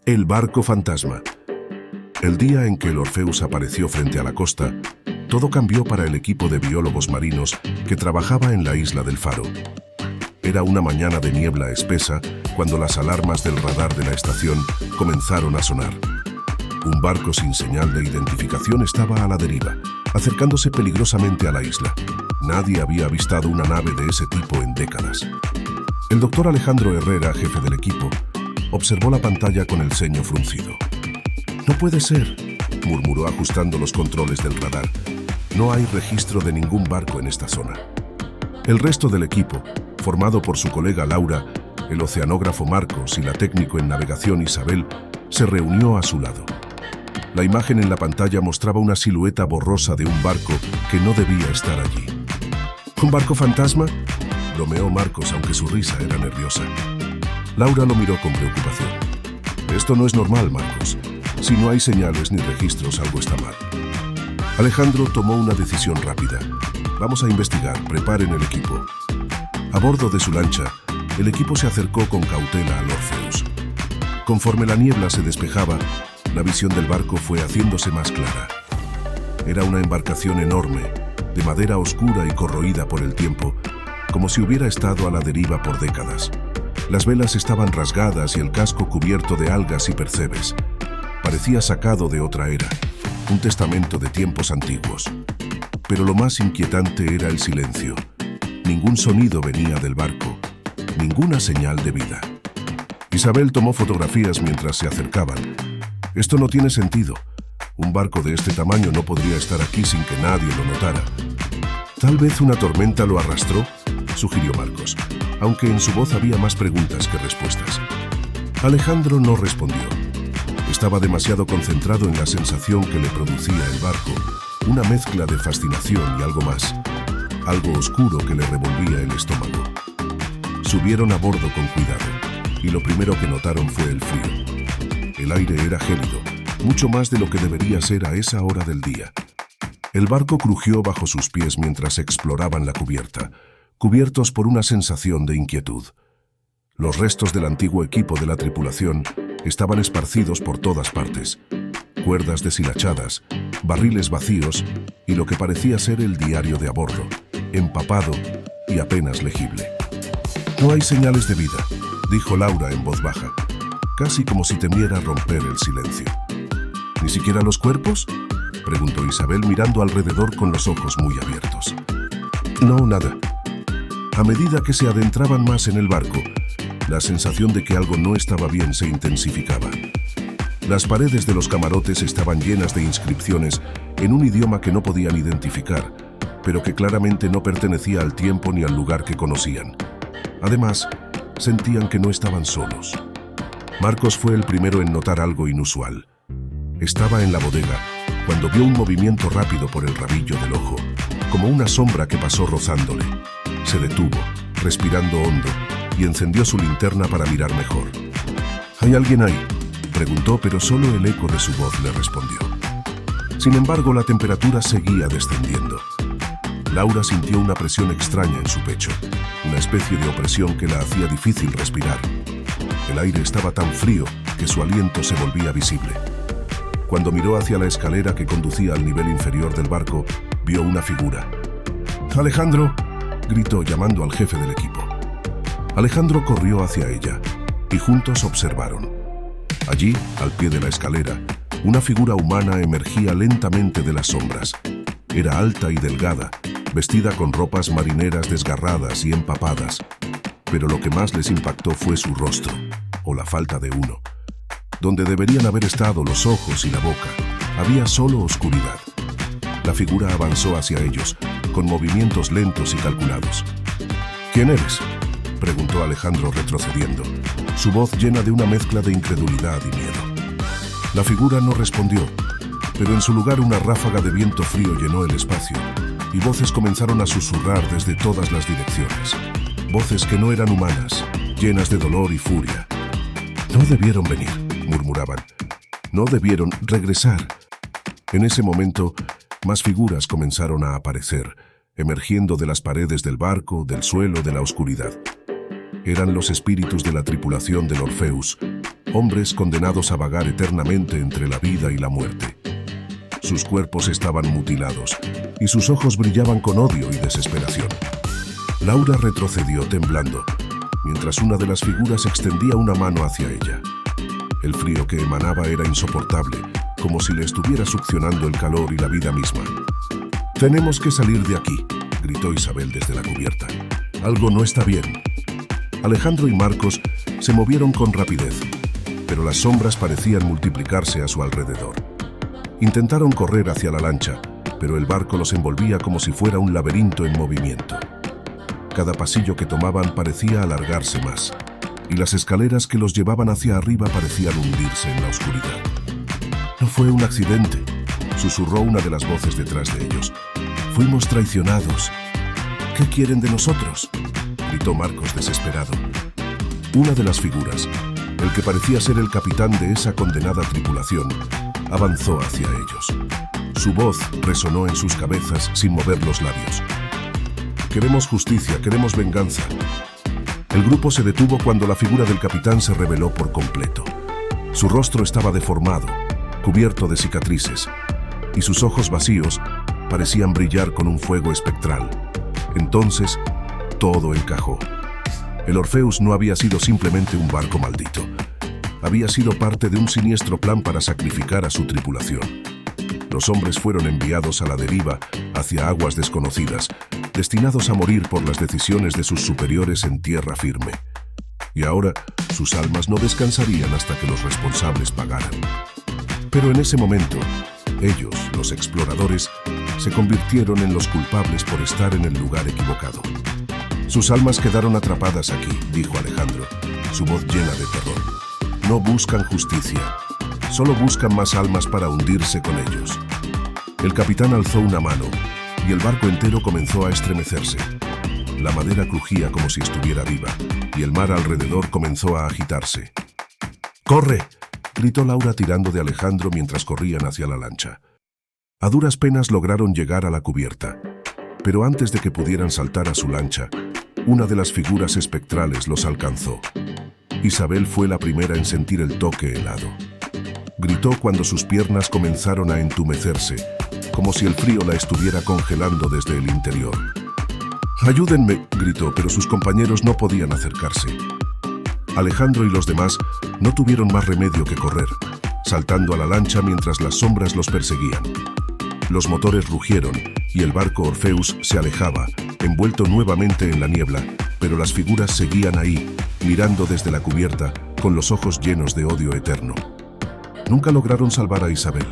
El barco fantasma. El día en que el Orpheus apareció frente a la costa, todo cambió para el equipo de biólogos marinos que trabajaba en la isla del Faro. Era una mañana de niebla espesa cuando las alarmas del radar de la estación comenzaron a sonar. Un barco sin señal de identificación estaba a la deriva, acercándose peligrosamente a la isla. Nadie había avistado una nave de ese tipo en décadas. El doctor Alejandro Herrera, jefe del equipo, observó la pantalla con el ceño fruncido. «No puede ser», murmuró ajustando los controles del radar. «No hay registro de ningún barco en esta zona». El resto del equipo, formado por su colega Laura, el oceanógrafo Marcos y la técnico en navegación Isabel, se reunió a su lado. La imagen en la pantalla mostraba una silueta borrosa de un barco que no debía estar allí. «¿Un barco fantasma?», bromeó Marcos, aunque su risa era nerviosa. Laura lo miró con preocupación. «Esto no es normal, Marcos. Si no hay señales ni registros, algo está mal». Alejandro tomó una decisión rápida. «Vamos a investigar, preparen el equipo». A bordo de su lancha, el equipo se acercó con cautela al Orpheus. Conforme la niebla se despejaba, la visión del barco fue haciéndose más clara. Era una embarcación enorme, de madera oscura y corroída por el tiempo, como si hubiera estado a la deriva por décadas. Las velas estaban rasgadas y el casco cubierto de algas y percebes. Parecía sacado de otra era, un testamento de tiempos antiguos. Pero lo más inquietante era el silencio. Ningún sonido venía del barco, ninguna señal de vida. Isabel tomó fotografías mientras se acercaban. «Esto no tiene sentido. Un barco de este tamaño no podría estar aquí sin que nadie lo notara». «Tal vez una tormenta lo arrastró», sugirió Marcos, aunque en su voz había más preguntas que respuestas. Alejandro no respondió. Estaba demasiado concentrado en la sensación que le producía el barco, una mezcla de fascinación y algo más, algo oscuro que le revolvía el estómago. Subieron a bordo con cuidado, y lo primero que notaron fue el frío. El aire era gélido, mucho más de lo que debería ser a esa hora del día. El barco crujió bajo sus pies mientras exploraban la cubierta, cubiertos por una sensación de inquietud. Los restos del antiguo equipo de la tripulación estaban esparcidos por todas partes. Cuerdas deshilachadas, barriles vacíos y lo que parecía ser el diario de a bordo, empapado y apenas legible. «No hay señales de vida», dijo Laura en voz baja, casi como si temiera romper el silencio. «¿Ni siquiera los cuerpos?», preguntó Isabel mirando alrededor con los ojos muy abiertos. «No, nada». A medida que se adentraban más en el barco, la sensación de que algo no estaba bien se intensificaba. Las paredes de los camarotes estaban llenas de inscripciones en un idioma que no podían identificar, pero que claramente no pertenecía al tiempo ni al lugar que conocían. Además, sentían que no estaban solos. Marcos fue el primero en notar algo inusual. Estaba en la bodega cuando vio un movimiento rápido por el rabillo del ojo, como una sombra que pasó rozándole. Se detuvo, respirando hondo, y encendió su linterna para mirar mejor. «¿Hay alguien ahí?», preguntó, pero solo el eco de su voz le respondió. Sin embargo, la temperatura seguía descendiendo. Laura sintió una presión extraña en su pecho, una especie de opresión que la hacía difícil respirar. El aire estaba tan frío que su aliento se volvía visible. Cuando miró hacia la escalera que conducía al nivel inferior del barco, vio una figura. «¡Alejandro!», gritó llamando al jefe del equipo. Alejandro corrió hacia ella y juntos observaron. Allí, al pie de la escalera, una figura humana emergía lentamente de las sombras. Era alta y delgada, vestida con ropas marineras desgarradas y empapadas. Pero lo que más les impactó fue su rostro, o la falta de uno. Donde deberían haber estado los ojos y la boca, había solo oscuridad. La figura avanzó hacia ellos, con movimientos lentos y calculados. «¿Quién eres?», preguntó Alejandro retrocediendo, su voz llena de una mezcla de incredulidad y miedo. La figura no respondió, pero en su lugar una ráfaga de viento frío llenó el espacio, y voces comenzaron a susurrar desde todas las direcciones. Voces que no eran humanas, llenas de dolor y furia. «No debieron venir», murmuraban. «No debieron regresar». En ese momento, más figuras comenzaron a aparecer, emergiendo de las paredes del barco, del suelo, de la oscuridad. Eran los espíritus de la tripulación del Orpheus, hombres condenados a vagar eternamente entre la vida y la muerte. Sus cuerpos estaban mutilados y sus ojos brillaban con odio y desesperación. Laura retrocedió temblando, mientras una de las figuras extendía una mano hacia ella. El frío que emanaba era insoportable, como si le estuviera succionando el calor y la vida misma. «Tenemos que salir de aquí», gritó Isabel desde la cubierta. «Algo no está bien». Alejandro y Marcos se movieron con rapidez, pero las sombras parecían multiplicarse a su alrededor. Intentaron correr hacia la lancha, pero el barco los envolvía como si fuera un laberinto en movimiento. Cada pasillo que tomaban parecía alargarse más, y las escaleras que los llevaban hacia arriba parecían hundirse en la oscuridad. «No fue un accidente», susurró una de las voces detrás de ellos. «Fuimos traicionados». «¿Qué quieren de nosotros?», gritó Marcos desesperado. Una de las figuras, el que parecía ser el capitán de esa condenada tripulación, avanzó hacia ellos. Su voz resonó en sus cabezas sin mover los labios. «Queremos justicia, queremos venganza». El grupo se detuvo cuando la figura del capitán se reveló por completo. Su rostro estaba deformado, cubierto de cicatrices, y sus ojos vacíos parecían brillar con un fuego espectral. Entonces, todo encajó. El Orpheus no había sido simplemente un barco maldito. Había sido parte de un siniestro plan para sacrificar a su tripulación. Los hombres fueron enviados a la deriva hacia aguas desconocidas, destinados a morir por las decisiones de sus superiores en tierra firme. Y ahora, sus almas no descansarían hasta que los responsables pagaran. Pero en ese momento, ellos, los exploradores, se convirtieron en los culpables por estar en el lugar equivocado. «Sus almas quedaron atrapadas aquí», dijo Alejandro, su voz llena de terror. «No buscan justicia, solo buscan más almas para hundirse con ellos». El capitán alzó una mano y el barco entero comenzó a estremecerse. La madera crujía como si estuviera viva y el mar alrededor comenzó a agitarse. «¡Corre!», gritó Laura tirando de Alejandro mientras corrían hacia la lancha. A duras penas lograron llegar a la cubierta, pero antes de que pudieran saltar a su lancha, una de las figuras espectrales los alcanzó. Isabel fue la primera en sentir el toque helado. Gritó cuando sus piernas comenzaron a entumecerse, como si el frío la estuviera congelando desde el interior. «¡Ayúdenme!», gritó, pero sus compañeros no podían acercarse. Alejandro y los demás no tuvieron más remedio que correr, saltando a la lancha mientras las sombras los perseguían. Los motores rugieron y el barco Orpheus se alejaba, envuelto nuevamente en la niebla, pero las figuras seguían ahí, mirando desde la cubierta, con los ojos llenos de odio eterno. Nunca lograron salvar a Isabel.